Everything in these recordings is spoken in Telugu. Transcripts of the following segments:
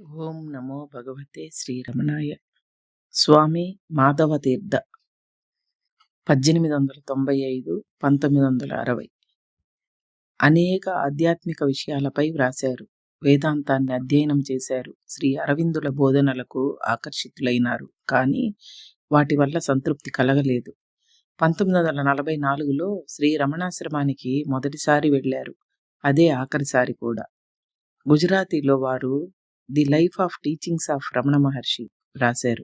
ఓం నమో భగవతే శ్రీరమణాయ. స్వామి మాధవ తీర్థ 1895 1960. అనేక ఆధ్యాత్మిక విషయాలపై వ్రాశారు. వేదాంతాన్ని అధ్యయనం చేశారు. శ్రీ అరవిందుల బోధనలకు ఆకర్షితులైనారు. కానీ వాటి వల్ల సంతృప్తి కలగలేదు. 1944లో శ్రీ రమణాశ్రమానికి మొదటిసారి వెళ్ళారు. అదే ఆఖరిసారి కూడా. గుజరాతీలో వారు the life of teachings of Ramana Maharshi రాశారు.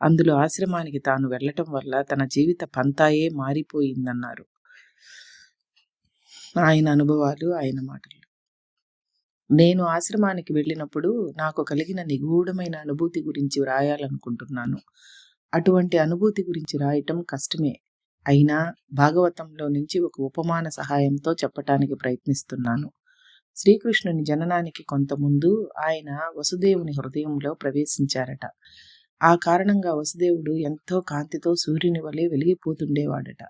అందులో ఆశ్రమానికి తాను వెళ్ళటం వల్ల తన జీవిత పంతాయే మారిపోయిందన్నారు. ఆయన అనుభవాలు, ఆయన మాటలు. నేను ఆశ్రమానికి వెళ్ళినప్పుడు నాకు కలిగిన నిగూఢమైన అనుభూతి గురించి వ్రాయాలనుకుంటున్నాను. అటువంటి అనుభూతి గురించి రాయటం కష్టమే. అయినా భాగవతంలో నుంచి ఒక ఉపమాన సహాయంతో చెప్పటానికి ప్రయత్నిస్తున్నాను. శ్రీకృష్ణుని జననానికి కొంత ముందు ఆయన వసుదేవుని హృదయంలో ప్రవేశించారట. ఆ కారణంగా వసుదేవుడు ఎంతో కాంతితో సూర్యుని వలె వెలిగిపోతుండేవాడట.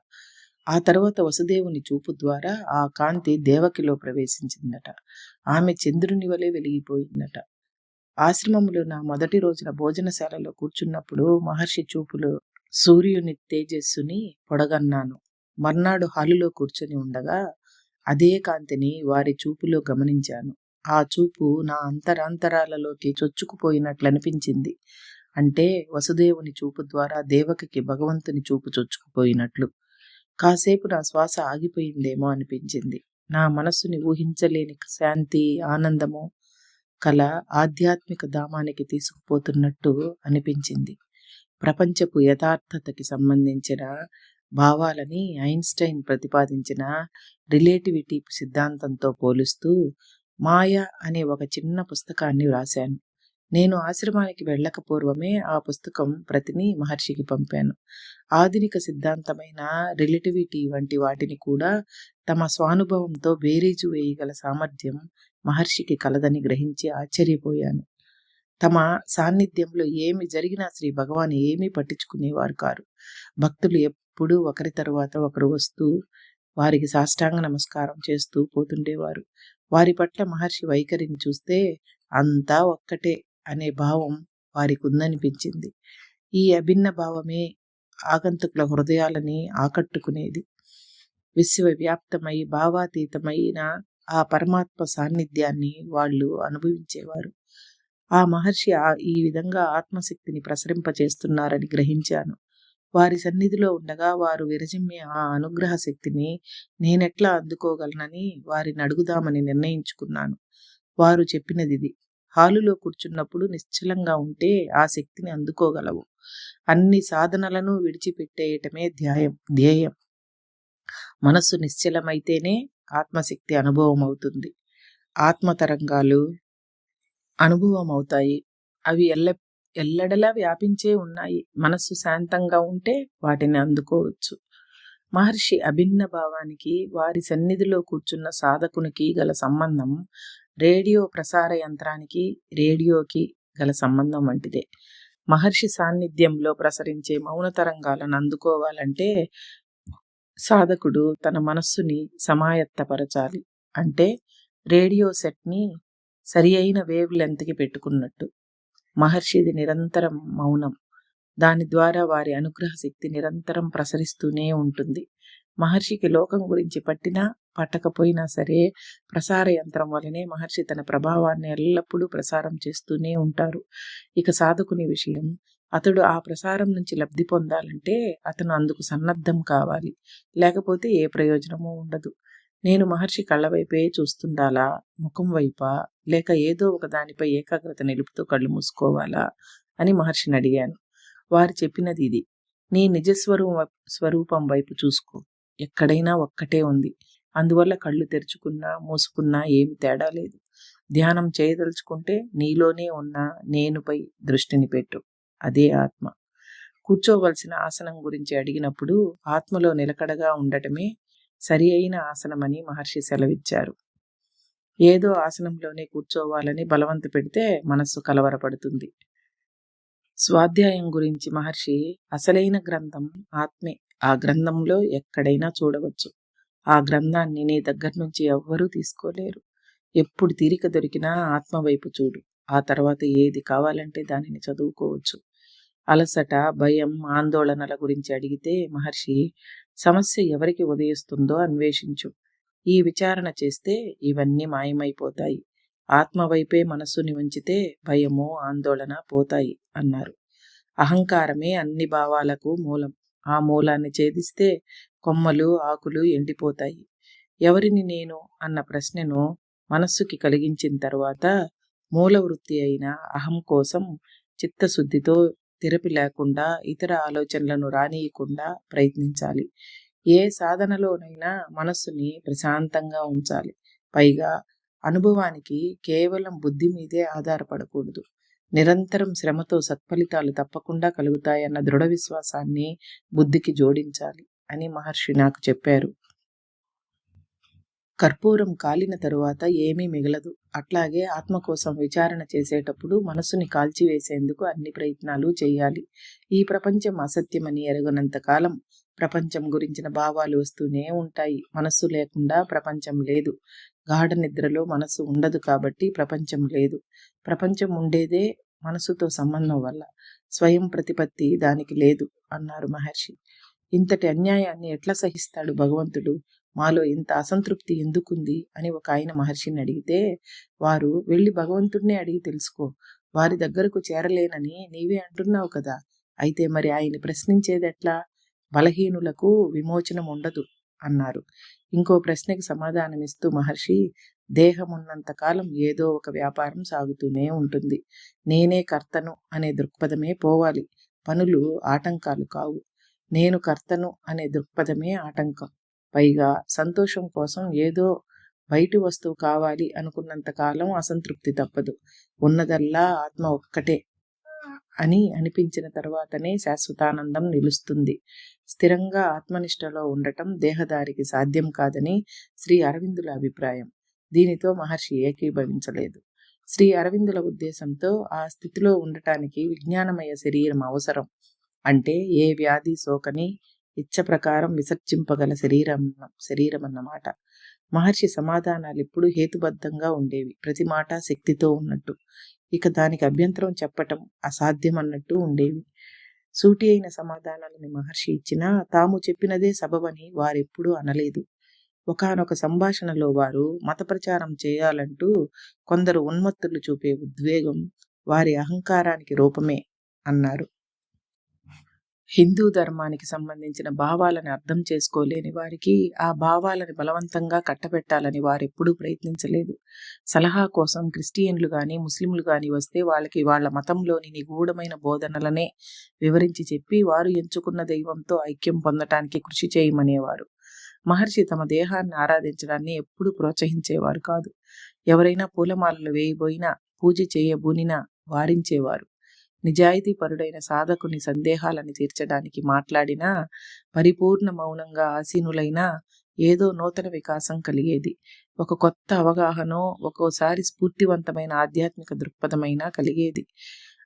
ఆ తర్వాత వసుదేవుని చూపు ద్వారా ఆ కాంతి దేవకిలో ప్రవేశించిందట. ఆమె చంద్రుని వలె వెలిగిపోయిందట. ఆశ్రమంలో నా మొదటి రోజున భోజనశాలలో కూర్చున్నప్పుడు మహర్షి చూపులో సూర్యుని తేజస్సుని పొడగన్నాను. మర్నాడు హాలులో కూర్చొని ఉండగా అదే కాంతిని వారి చూపులో గమనించాను. ఆ చూపు నా అంతరాంతరాలలోకి చొచ్చుకుపోయినట్లనిపించింది. అంటే వసుదేవుని చూపు ద్వారా దేవకికి భగవంతుని చూపు చొచ్చుకుపోయినట్లు. కాసేపు నా శ్వాస ఆగిపోయిందేమో అనిపించింది. నా మనస్సుని ఊహించలేని శాంతి, ఆనందము కల ఆధ్యాత్మిక ధామానికి తీసుకుపోతున్నట్టు అనిపించింది. ప్రపంచపు యథార్థతకి సంబంధించిన భావాలని ఐన్స్టైన్ ప్రతిపాదించిన రిలేటివిటీ సిద్ధాంతంతో పోలుస్తూ మాయ అనే ఒక చిన్న పుస్తకాన్ని వ్రాశాను. నేను ఆశ్రమానికి వెళ్ళక పూర్వమే ఆ పుస్తకం ప్రతిని మహర్షికి పంపాను. ఆధునిక సిద్ధాంతమైన రిలేటివిటీ వంటి వాటిని కూడా తమ స్వానుభవంతో బేరీజు వేయగల సామర్థ్యం మహర్షికి కలదని గ్రహించి ఆశ్చర్యపోయాను. తమ సాన్నిధ్యంలో ఏమి జరిగినా శ్రీ భగవాన్ ఏమీ పట్టించుకునేవారు కారు. భక్తులు ఎప్పుడూ ఒకరి తరువాత ఒకరు వస్తూ వారికి సాష్టాంగ నమస్కారం చేస్తూ పోతుండేవారు. వారి పట్ల మహర్షి వైఖరిని చూస్తే అంతా ఒక్కటే అనే భావం వారికి ఉందనిపించింది. ఈ అభిన్న భావమే ఆగంతుకుల హృదయాలని ఆకట్టుకునేది. విశ్వవ్యాప్తమై భావాతీతమైన ఆ పరమాత్మ సాన్నిధ్యాన్ని వాళ్ళు అనుభవించేవారు. ఆ మహర్షి ఈ విధంగా ఆత్మశక్తిని ప్రసరింపచేస్తున్నారని గ్రహించాను. వారి సన్నిధిలో ఉండగా వారు విరజిమ్మే ఆ అనుగ్రహ శక్తిని నేనెట్లా అందుకోగలనని వారిని అడుగుదామని నిర్ణయించుకున్నాను. వారు చెప్పినది, హాలులో కూర్చున్నప్పుడు నిశ్చలంగా ఉంటే ఆ శక్తిని అందుకోగలవు. అన్ని సాధనలను విడిచిపెట్టేయటమే ధ్యేయం. మనస్సు నిశ్చలమైతేనే ఆత్మశక్తి అనుభవం అవుతుంది. ఆత్మతరంగాలు అనుభవం అవుతాయి. అవి ఎల్లడలా వ్యాపించే ఉన్నాయి. మనస్సు శాంతంగా ఉంటే వాటిని అందుకోవచ్చు. మహర్షి అభిన్న భావానికి వారి సన్నిధిలో కూర్చున్న సాధకునికి గల సంబంధం రేడియో ప్రసార యంత్రానికి రేడియోకి గల సంబంధం వంటిదే. మహర్షి సాన్నిధ్యంలో ప్రసరించే మౌన తరంగాలను అందుకోవాలంటే సాధకుడు తన మనస్సుని సమాయత్తపరచాలి. అంటే రేడియో సెట్ని సరి అయిన వేవ్ లెంత్కి పెట్టుకున్నట్టు. మహర్షిది నిరంతరం మౌనం. దాని ద్వారా వారి అనుగ్రహ శక్తి నిరంతరం ప్రసరిస్తూనే ఉంటుంది. మహర్షికి లోకం గురించి పట్టినా పట్టకపోయినా సరే ప్రసార యంత్రం వలనే మహర్షి తన ప్రభావాన్ని ఎల్లప్పుడూ ప్రసారం చేస్తూనే ఉంటారు. ఇక సాధకుని విషయం, అతడు ఆ ప్రసారం నుంచి లబ్ధి పొందాలంటే అతను అందుకు సన్నద్ధం కావాలి. లేకపోతే ఏ ప్రయోజనమూ ఉండదు. నేను మహర్షి కళ్ళ వైపే చూస్తుండాలా, ముఖం వైపా, లేక ఏదో ఒక దానిపై ఏకాగ్రత నిలుపుతూ కళ్ళు మూసుకోవాలా అని మహర్షిని అడిగాను. వారు చెప్పినది ఇది: నీ నిజస్వరూపం వైపు చూసుకో. ఎక్కడైనా ఒక్కటే ఉంది. అందువల్ల కళ్ళు తెరుచుకున్నా మూసుకున్నా ఏమి తేడా లేదు. ధ్యానం చేయదలుచుకుంటే నీలోనే ఉన్న నేనుపై దృష్టిని పెట్టు. అదే ఆత్మ. కూర్చోవలసిన ఆసనం గురించి అడిగినప్పుడు ఆత్మలో నిలకడగా ఉండటమే సరి అయిన ఆసనమని మహర్షి సెలవిచ్చారు. ఏదో ఆసనంలోనే కూర్చోవాలని బలవంత పెడితే మనస్సు కలవరపడుతుంది. స్వాధ్యాయం గురించి మహర్షి అసలైన గ్రంథం ఆత్మే. ఆ గ్రంథంలో ఎక్కడైనా చూడవచ్చు. ఆ గ్రంథాన్ని నీ దగ్గర నుంచి ఎవ్వరూ తీసుకోలేరు. ఎప్పుడు తీరిక దొరికినా ఆత్మ వైపు చూడు. ఆ తర్వాత ఏది కావాలంటే దానిని చదువుకోవచ్చు. అలసట, భయం, ఆందోళనల గురించి అడిగితే మహర్షి, సమస్య ఎవరికి ఉదయిస్తుందో అన్వేషించు. ఈ విచారణ చేస్తే ఇవన్నీ మాయమైపోతాయి. ఆత్మ వైపే మనస్సుని ఉంచితే భయము, ఆందోళన పోతాయి అన్నారు. అహంకారమే అన్ని భావాలకు మూలం. ఆ మూలాన్ని ఛేదిస్తే కొమ్మలు, ఆకులు ఎండిపోతాయి. ఎవరిని నేను అన్న ప్రశ్నను మనస్సుకి కలిగించిన తర్వాత మూల వృత్తి అయిన అహం కోసం చిత్తశుద్ధితో తెరపి లేకుండా ఇతర ఆలోచనలను రానియకుండా ప్రయత్నించాలి. ఏ సాధనలోనైనా మనస్సుని ప్రశాంతంగా ఉంచాలి. పైగా అనుభవానికి కేవలం బుద్ధి మీదే ఆధారపడకూడదు. నిరంతరం శ్రమతో సత్ఫలితాలు తప్పకుండా కలుగుతాయన్న దృఢ విశ్వాసాన్ని బుద్ధికి జోడించాలి అని మహర్షి నాకు చెప్పారు. కర్పూరం కాలిన తరువాత ఏమీ మిగలదు. అట్లాగే ఆత్మ కోసం విచారణ చేసేటప్పుడు మనసుని కాల్చివేసేందుకు అన్ని ప్రయత్నాలు చేయాలి. ఈ ప్రపంచం అసత్యమని ఎరగనంత కాలం ప్రపంచం గురించిన భావాలు వస్తూనే ఉంటాయి. మనస్సు లేకుండా ప్రపంచం లేదు. గాఢ నిద్రలో మనస్సు ఉండదు కాబట్టి ప్రపంచం లేదు. ప్రపంచం ఉండేదే మనసుతో సంబంధం వల్ల. స్వయం ప్రతిపత్తి దానికి లేదు అన్నారు మహర్షి. ఇంతటి అన్యాయాన్ని ఎట్లా సహిస్తాడు భగవంతుడు? మాలో ఇంత అసంతృప్తి ఎందుకుంది అని ఒక ఆయన మహర్షిని అడిగితే, వారు వెళ్ళి భగవంతుడినే అడిగి తెలుసుకో, వారి దగ్గరకు చేరలేనని నీవే అంటున్నావు కదా, అయితే మరి ఆయన్ని ప్రశ్నించేదెట్లా? బలహీనులకు విమోచనం ఉండదు అన్నారు. ఇంకో ప్రశ్నకి సమాధానమిస్తూ మహర్షి, దేహం ఉన్నంత కాలం ఏదో ఒక వ్యాపారం సాగుతూనే ఉంటుంది. నేనే కర్తను అనే దృక్పథమే పోవాలి. పనులు ఆటంకాలు కావు. నేను కర్తను అనే దృక్పథమే ఆటంకం. పైగా సంతోషం కోసం ఏదో బయటి వస్తువు కావాలి అనుకున్నంత కాలం అసంతృప్తి తప్పదు. ఉన్నదల్లా ఆత్మ ఒక్కటే అని అనిపించిన తర్వాతనే శాశ్వతానందం నిలుస్తుంది. స్థిరంగా ఆత్మనిష్టలో ఉండటం దేహదారికి సాధ్యం కాదని శ్రీ అరవిందుల అభిప్రాయం. దీనితో మహర్షి ఏకీభవించలేదు. శ్రీ అరవిందుల ఉద్దేశంతో ఆ స్థితిలో ఉండటానికి విజ్ఞానమయ శరీరం అవసరం. అంటే ఏ వ్యాధి సోకని ఇచ్చ ప్రకారం విసర్జింపగల శరీరం అన్నమాట. మహర్షి సమాధానాలు ఎప్పుడూ హేతుబద్ధంగా ఉండేవి. ప్రతి మాట శక్తితో ఉన్నట్టు. ఇక దానికి అభ్యంతరం చెప్పటం అసాధ్యం అన్నట్టు ఉండేవి. సూటి అయిన సమాధానాలని మహర్షి ఇచ్చినా తాము చెప్పినదే సబబని వారెప్పుడూ అనలేదు. ఒకానొక సంభాషణలో వారు మత ప్రచారం చేయాలంటూ కొందరు ఉన్మత్తులు చూపే ఉద్వేగం వారి అహంకారానికి రూపమే అన్నారు. హిందూ ధర్మానికి సంబంధించిన భావాలను అర్థం చేసుకోలేని వారికి ఆ భావాలని బలవంతంగా కట్టబెట్టాలని వారెప్పుడూ ప్రయత్నించలేదు. సలహా కోసం క్రిస్టియన్లు కానీ ముస్లింలు కానీ వస్తే వాళ్ళకి వాళ్ళ మతంలోని నిగూఢమైన బోధనలనే వివరించి చెప్పి వారు ఎంచుకున్న దైవంతో ఐక్యం పొందటానికి కృషి చేయమనేవారు. మహర్షి తమ దేహాన్ని ఆరాధించడాన్ని ఎప్పుడూ ప్రోత్సహించేవారు కాదు. ఎవరైనా పూలమాలలు వేయబోయినా, పూజ చేయబూనినా వారించేవారు. నిజాయితీ పరుడైన సాధకుని సందేహాలను తీర్చడానికి మాట్లాడినా, పరిపూర్ణ మౌనంగా ఆసీనులైనా ఏదో నూతన వికాసం కలిగేది. ఒక కొత్త అవగాహనో, ఒక్కోసారి స్ఫూర్తివంతమైన ఆధ్యాత్మిక దృక్పథమైనా కలిగేది.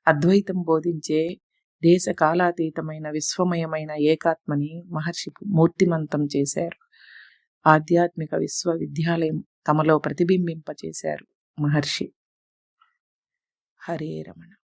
అద్వైతం బోధించే దేశ కాలాతీతమైన విశ్వమయమైన ఏకాత్మని మహర్షి మూర్తిమంతం చేశారు. ఆధ్యాత్మిక విశ్వవిద్యాలయం తమలో ప్రతిబింబింపచేశారు మహర్షి. హరే రమణ.